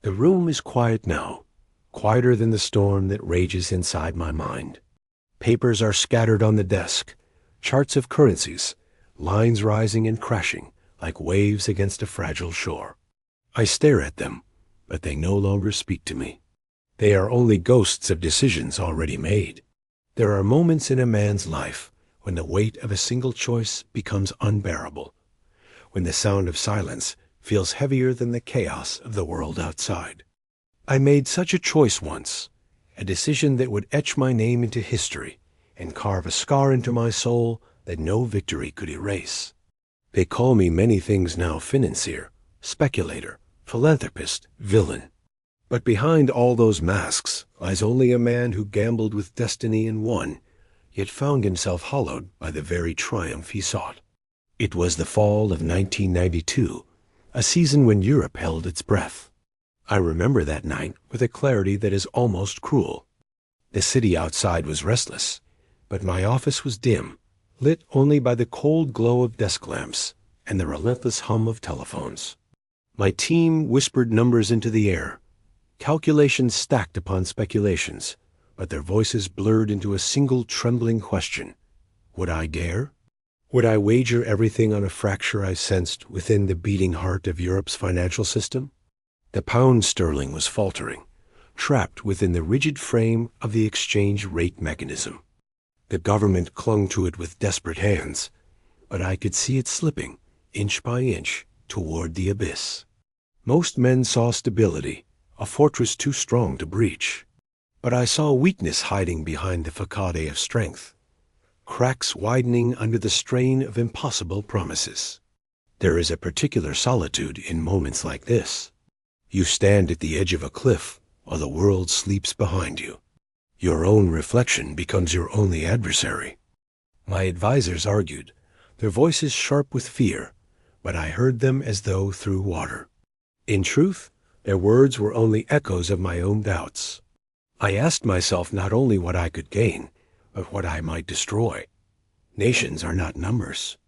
The room is quiet now, quieter than the storm that rages inside my mind. Papers are scattered on the desk, charts of currencies, lines rising and crashing like waves against a fragile shore. I stare at them, but they no longer speak to me. They are only ghosts of decisions already made. There are moments in a man's life when the weight of a single choice becomes unbearable, when the sound of silence feels heavier than the chaos of the world outside. I made such a choice once, a decision that would etch my name into history and carve a scar into my soul that no victory could erase. They call me many things now: financier, speculator, philanthropist, villain. But behind all those masks lies only a man who gambled with destiny and won, yet found himself hollowed by the very triumph he sought. It was the fall of 1992, a season when Europe held its breath. I remember that night with a clarity that is almost cruel. The city outside was restless, but my office was dim, lit only by the cold glow of desk lamps and the relentless hum of telephones. My team whispered numbers into the air, calculations stacked upon speculations, but their voices blurred into a single trembling question. Would I dare? Would I wager everything on a fracture I sensed within the beating heart of Europe's financial system? The pound sterling was faltering, trapped within the rigid frame of the exchange rate mechanism. The government clung to it with desperate hands, but I could see it slipping, inch by inch, toward the abyss. Most men saw stability, a fortress too strong to breach. But I saw weakness hiding behind the facade of strength, cracks widening under the strain of impossible promises. There is a particular solitude in moments like this. You stand at the edge of a cliff while the world sleeps behind you. Your own reflection becomes your only adversary. My advisors argued, their voices sharp with fear, but I heard them as though through water. In truth, their words were only echoes of my own doubts. I asked myself not only what I could gain, but what I might destroy. Nations are not numbers.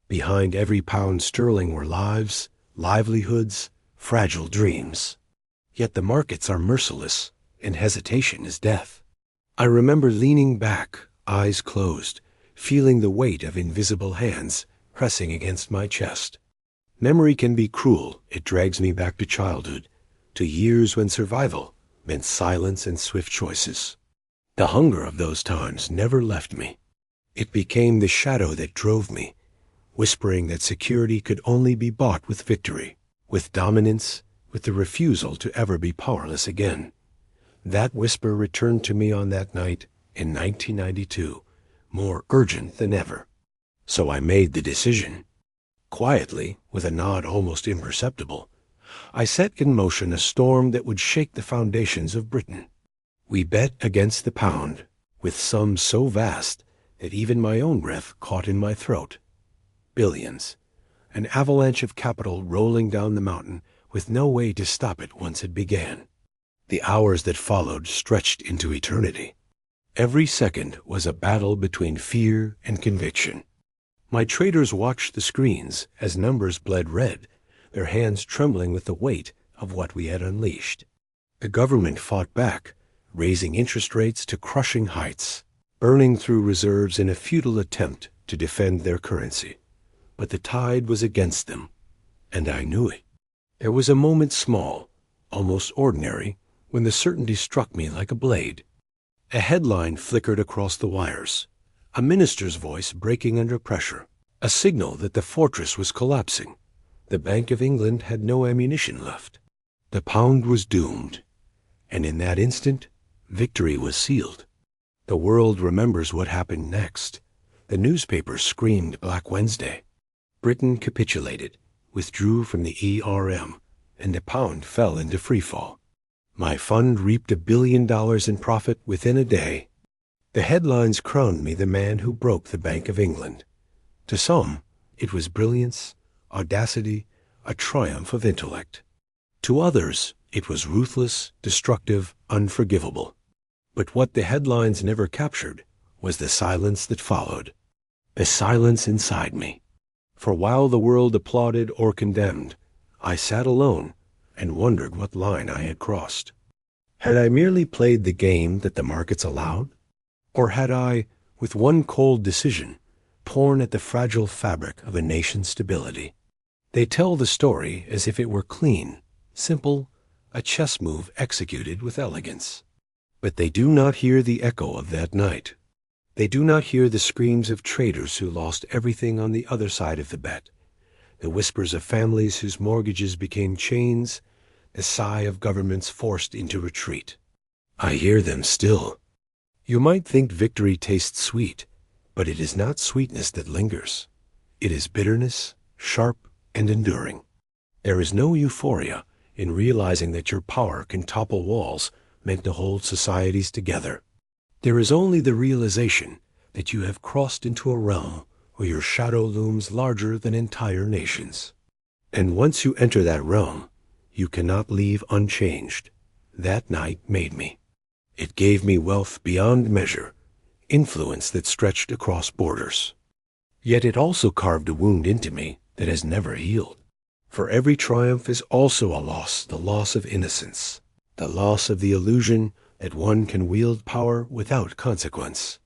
Behind every pound sterling were lives, livelihoods, fragile dreams. Yet the markets are merciless, and hesitation is death. I remember leaning back, eyes closed, feeling the weight of invisible hands pressing against my chest. Memory can be cruel. It drags me back to childhood, to years when survival meant silence and swift choices. The hunger of those times never left me. It became the shadow that drove me, whispering that security could only be bought with victory, with dominance, with the refusal to ever be powerless again. That whisper returned to me on that night in 1992, more urgent than ever. So I made the decision. Quietly, with a nod almost imperceptible, I set in motion a storm that would shake the foundations of Britain. We bet against the pound, with sums so vast that even my own breath caught in my throat. Billions, an avalanche of capital rolling down the mountain with no way to stop it once it began. The hours that followed stretched into eternity. Every second was a battle between fear and conviction. My traders watched the screens as numbers bled red, their hands trembling with the weight of what we had unleashed. The government fought back, raising interest rates to crushing heights, burning through reserves in a futile attempt to defend their currency. But the tide was against them, and I knew it. There was a moment small, almost ordinary, when the certainty struck me like a blade. A headline flickered across the wires, a minister's voice breaking under pressure, a signal that the fortress was collapsing. The Bank of England had no ammunition left. The pound was doomed, and in that instant, victory was sealed. The world remembers what happened next. The newspapers screamed Black Wednesday. Britain capitulated, withdrew from the ERM, and the pound fell into freefall. My fund reaped $1 billion in profit within a day. The headlines crowned me the man who broke the Bank of England. To some, it was brilliance, audacity, a triumph of intellect. To others, it was ruthless, destructive, unforgivable. But what the headlines never captured was the silence that followed, the silence inside me. For while the world applauded or condemned, I sat alone, and wondered what line I had crossed. Had I merely played the game that the markets allowed? Or had I, with one cold decision, torn at the fragile fabric of a nation's stability? They tell the story as if it were clean, simple, a chess move executed with elegance. But they do not hear the echo of that night. They do not hear the screams of traders who lost everything on the other side of the bet, the whispers of families whose mortgages became chains, the sigh of governments forced into retreat. I hear them still. You might think victory tastes sweet, but it is not sweetness that lingers. It is bitterness, sharp and enduring. There is no euphoria in realizing that your power can topple walls meant to hold societies together. There is only the realization that you have crossed into a realm where your shadow looms larger than entire nations. And once you enter that realm, you cannot leave unchanged. That night made me. It gave me wealth beyond measure, influence that stretched across borders. Yet it also carved a wound into me that has never healed. For every triumph is also a loss, the loss of innocence, the loss of the illusion that one can wield power without consequence.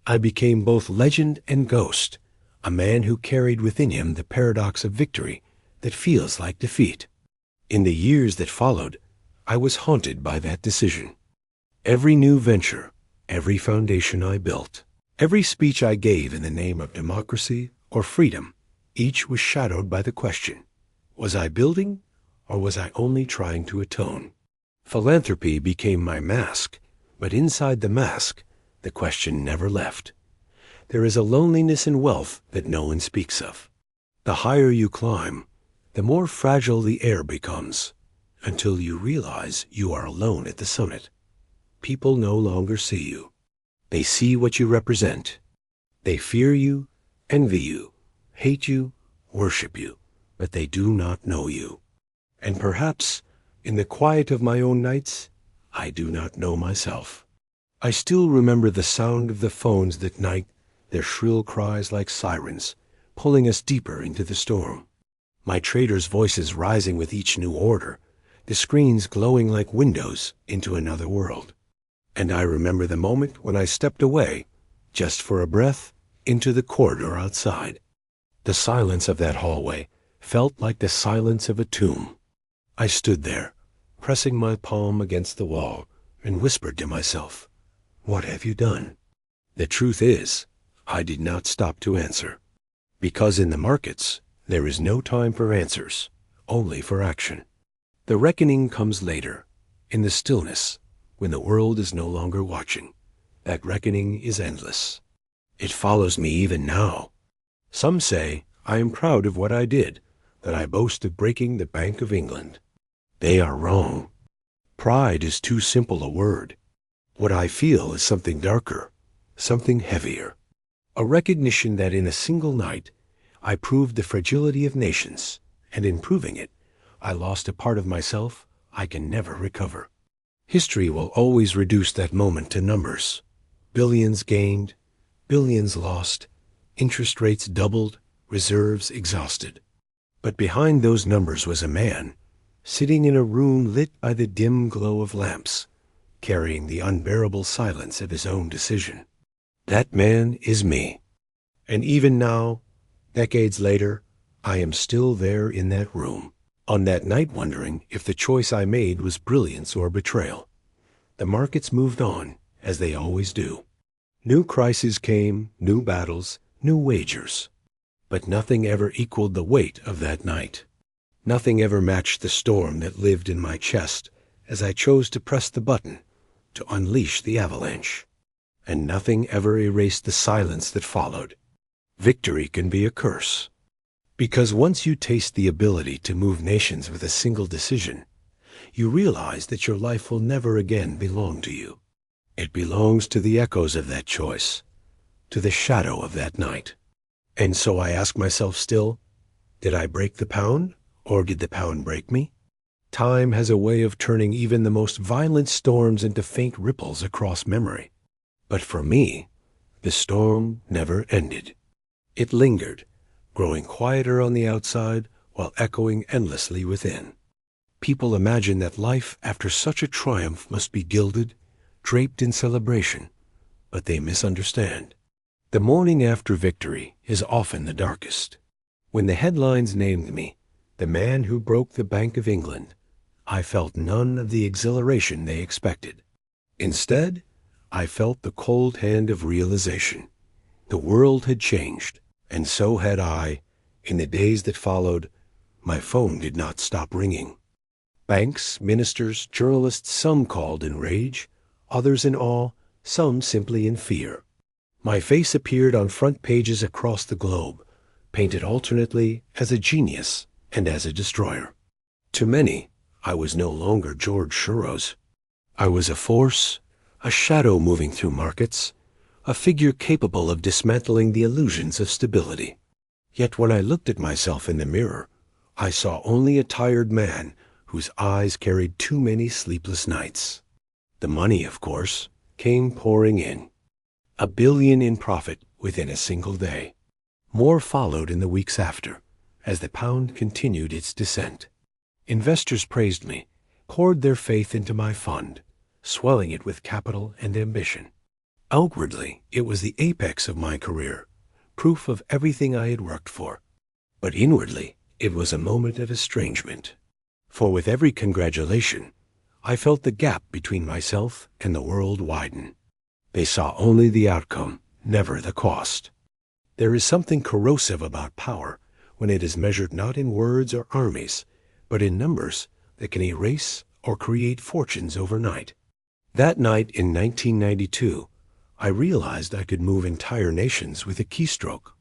I became both legend and ghost, a man who carried within him the paradox of victory that feels like defeat. In the years that followed, I was haunted by that decision. Every new venture, every foundation I built, every speech I gave in the name of democracy or freedom, each was shadowed by the question, was I building or was I only trying to atone? Philanthropy became my mask, but inside the mask, the question never left. There is a loneliness in wealth that no one speaks of. The higher you climb, the more fragile the air becomes, until you realize you are alone at the summit. People no longer see you. They see what you represent. They fear you, envy you, hate you, worship you, but they do not know you. And perhaps, in the quiet of my own nights, I do not know myself. I still remember the sound of the phones that night, their shrill cries like sirens, pulling us deeper into the storm. My traders' voices rising with each new order, the screens glowing like windows into another world. And I remember the moment when I stepped away, just for a breath, into the corridor outside. The silence of that hallway felt like the silence of a tomb. I stood there, pressing my palm against the wall, and whispered to myself, "What have you done?" The truth is, I did not stop to answer. Because in the markets, there is no time for answers, only for action. The reckoning comes later, in the stillness, when the world is no longer watching. That reckoning is endless. It follows me even now. Some say I am proud of what I did, that I boast of breaking the Bank of England. They are wrong. Pride is too simple a word. What I feel is something darker, something heavier. A recognition that in a single night, I proved the fragility of nations, and in proving it, I lost a part of myself I can never recover. History will always reduce that moment to numbers. Billions gained, billions lost, interest rates doubled, reserves exhausted. But behind those numbers was a man, sitting in a room lit by the dim glow of lamps, carrying the unbearable silence of his own decision. That man is me. And even now, decades later, I am still there in that room, on that night wondering if the choice I made was brilliance or betrayal. The markets moved on, as they always do. New crises came, new battles, new wagers. But nothing ever equaled the weight of that night. Nothing ever matched the storm that lived in my chest as I chose to press the button to unleash the avalanche. And nothing ever erased the silence that followed. Victory can be a curse. Because once you taste the ability to move nations with a single decision, you realize that your life will never again belong to you. It belongs to the echoes of that choice, to the shadow of that night. And so I ask myself still, did I break the pound, or did the pound break me? Time has a way of turning even the most violent storms into faint ripples across memory. But for me, the storm never ended. It lingered, growing quieter on the outside while echoing endlessly within. People imagine that life after such a triumph must be gilded, draped in celebration, but they misunderstand. The morning after victory is often the darkest. When the headlines named me the man who broke the Bank of England, I felt none of the exhilaration they expected. Instead, I felt the cold hand of realization. The world had changed, and so had I. In the days that followed, my phone did not stop ringing. Banks, ministers, journalists, some called in rage, others in awe, some simply in fear. My face appeared on front pages across the globe, painted alternately as a genius and as a destroyer. To many, I was no longer George Soros. I was a force, a shadow moving through markets, a figure capable of dismantling the illusions of stability. Yet when I looked at myself in the mirror, I saw only a tired man whose eyes carried too many sleepless nights. The money, of course, came pouring in. $1 billion in profit within a single day. More followed in the weeks after, as the pound continued its descent. Investors praised me, poured their faith into my fund, swelling it with capital and ambition. Outwardly, it was the apex of my career, proof of everything I had worked for. But inwardly, it was a moment of estrangement. For with every congratulation, I felt the gap between myself and the world widen. They saw only the outcome, never the cost. There is something corrosive about power when it is measured not in words or armies, but in numbers that can erase or create fortunes overnight. That night in 1992, I realized I could move entire nations with a keystroke.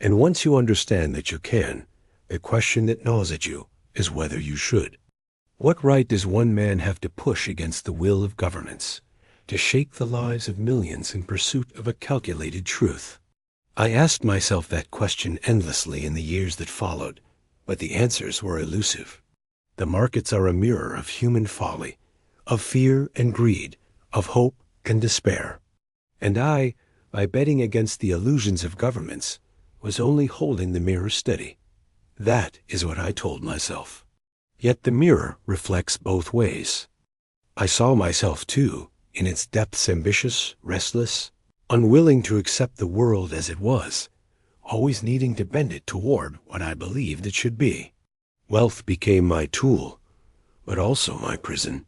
And once you understand that you can, the question that gnaws at you is whether you should. What right does one man have to push against the will of governments, to shake the lives of millions in pursuit of a calculated truth? I asked myself that question endlessly in the years that followed, but the answers were elusive. The markets are a mirror of human folly, of fear and greed, of hope and despair. And I, by betting against the illusions of governments, was only holding the mirror steady. That is what I told myself. Yet the mirror reflects both ways. I saw myself, too, in its depths ambitious, restless, unwilling to accept the world as it was, always needing to bend it toward what I believed it should be. Wealth became my tool, but also my prison.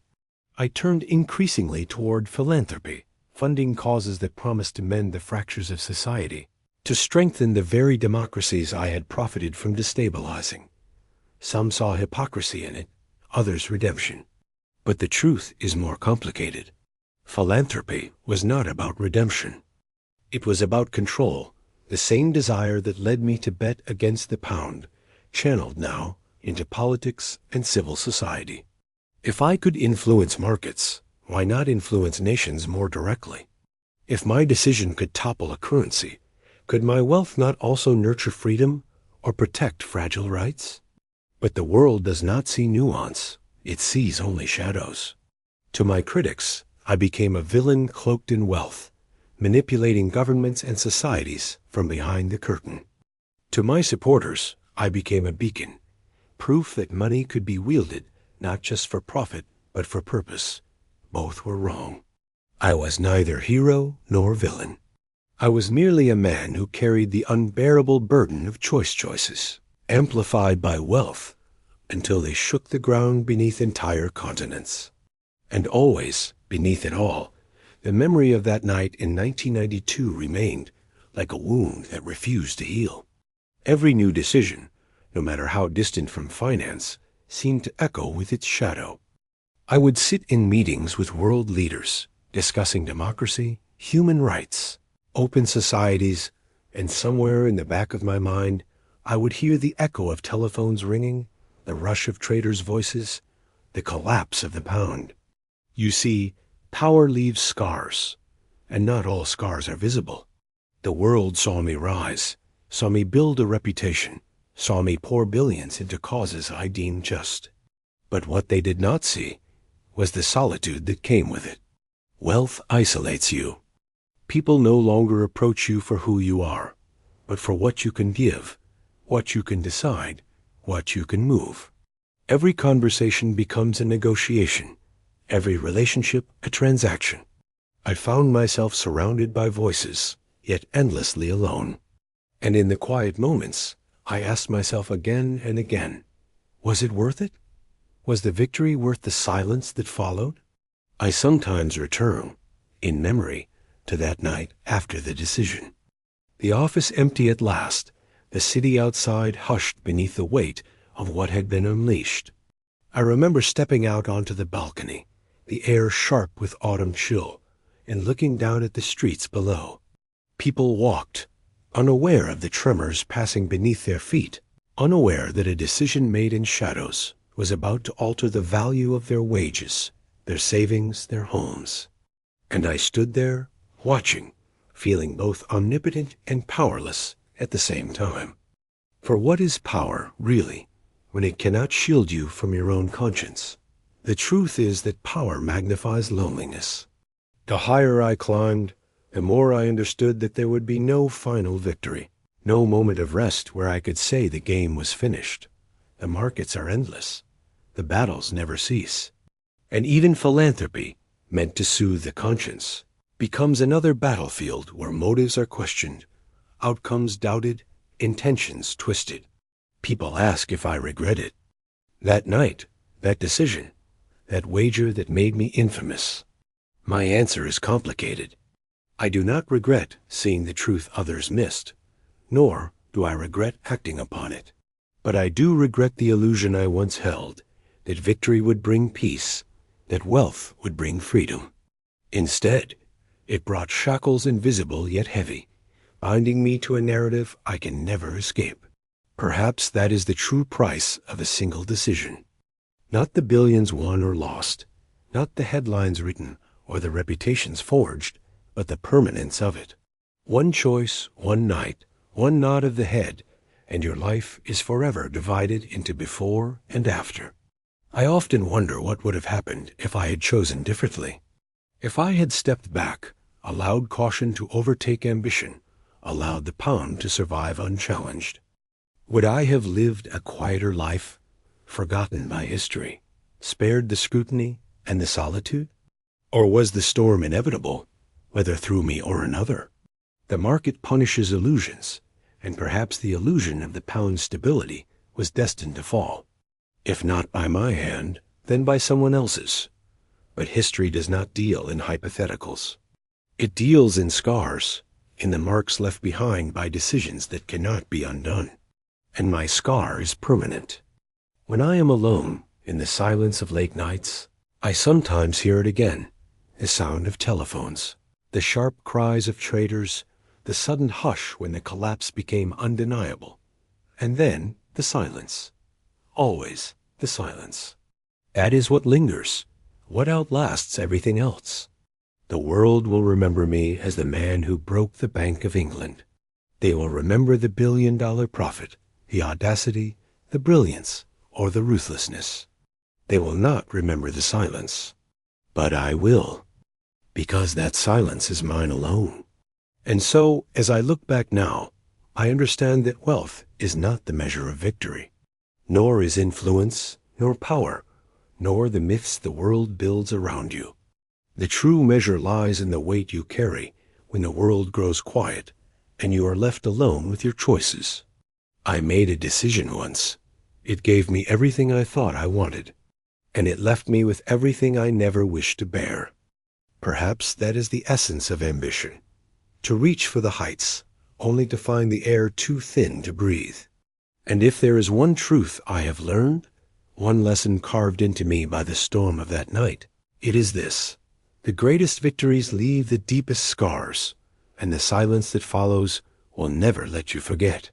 I turned increasingly toward philanthropy, funding causes that promised to mend the fractures of society, to strengthen the very democracies I had profited from destabilizing. Some saw hypocrisy in it, others redemption. But the truth is more complicated. Philanthropy was not about redemption. It was about control, the same desire that led me to bet against the pound, channeled now into politics and civil society. If I could influence markets, why not influence nations more directly? If my decision could topple a currency, could my wealth not also nurture freedom or protect fragile rights? But the world does not see nuance. It sees only shadows. To my critics, I became a villain cloaked in wealth, manipulating governments and societies from behind the curtain. To my supporters, I became a beacon, proof that money could be wielded not just for profit, but for purpose. Both were wrong. I was neither hero nor villain. I was merely a man who carried the unbearable burden of choices, amplified by wealth, until they shook the ground beneath entire continents. And always, beneath it all, the memory of that night in 1992 remained, like a wound that refused to heal. Every new decision, no matter how distant from finance, seemed to echo with its shadow. I would sit in meetings with world leaders, discussing democracy, human rights, open societies, and somewhere in the back of my mind, I would hear the echo of telephones ringing, the rush of traders' voices, the collapse of the pound. You see, power leaves scars, and not all scars are visible. The world saw me rise, saw me build a reputation, saw me pour billions into causes I deemed just. But what they did not see was the solitude that came with it. Wealth isolates you. People no longer approach you for who you are, but for what you can give, what you can decide, what you can move. Every conversation becomes a negotiation, every relationship a transaction. I found myself surrounded by voices, yet endlessly alone. And in the quiet moments, I asked myself again and again, was it worth it? Was the victory worth the silence that followed? I sometimes return, in memory, to that night after the decision. The office empty at last, the city outside hushed beneath the weight of what had been unleashed. I remember stepping out onto the balcony, the air sharp with autumn chill, and looking down at the streets below. People walked, unaware of the tremors passing beneath their feet, unaware that a decision made in shadows was about to alter the value of their wages, their savings, their homes. And I stood there, watching, feeling both omnipotent and powerless at the same time. For what is power, really, when it cannot shield you from your own conscience? The truth is that power magnifies loneliness. The higher I climbed, the more I understood that there would be no final victory, no moment of rest where I could say the game was finished. The markets are endless. The battles never cease. And even philanthropy, meant to soothe the conscience, becomes another battlefield where motives are questioned, outcomes doubted, intentions twisted. People ask if I regret it. That night, that decision, that wager that made me infamous. My answer is complicated. I do not regret seeing the truth others missed, nor do I regret acting upon it. But I do regret the illusion I once held, that victory would bring peace, that wealth would bring freedom. Instead, it brought shackles invisible yet heavy, binding me to a narrative I can never escape. Perhaps that is the true price of a single decision. Not the billions won or lost, not the headlines written or the reputations forged, but the permanence of it. One choice, one night, one nod of the head, and your life is forever divided into before and after. I often wonder what would have happened if I had chosen differently. If I had stepped back, allowed caution to overtake ambition, allowed the pound to survive unchallenged. Would I have lived a quieter life, forgotten by history, spared the scrutiny and the solitude? Or was the storm inevitable, whether through me or another? The market punishes illusions, and perhaps the illusion of the pound's stability was destined to fall. If not by my hand, then by someone else's. But history does not deal in hypotheticals. It deals in scars, in the marks left behind by decisions that cannot be undone. And my scar is permanent. When I am alone, in the silence of late nights, I sometimes hear it again, the sound of telephones, the sharp cries of traders, the sudden hush when the collapse became undeniable, and then the silence. Always the silence. That is what lingers, what outlasts everything else. The world will remember me as the man who broke the Bank of England. They will remember the billion-dollar profit, the audacity, the brilliance, or the ruthlessness. They will not remember the silence. But I will, because that silence is mine alone. And so, as I look back now, I understand that wealth is not the measure of victory, nor is influence, nor power, nor the myths the world builds around you. The true measure lies in the weight you carry when the world grows quiet and you are left alone with your choices. I made a decision once. It gave me everything I thought I wanted, and it left me with everything I never wished to bear. Perhaps that is the essence of ambition, to reach for the heights, only to find the air too thin to breathe. And if there is one truth I have learned, one lesson carved into me by the storm of that night, it is this: the greatest victories leave the deepest scars, and the silence that follows will never let you forget.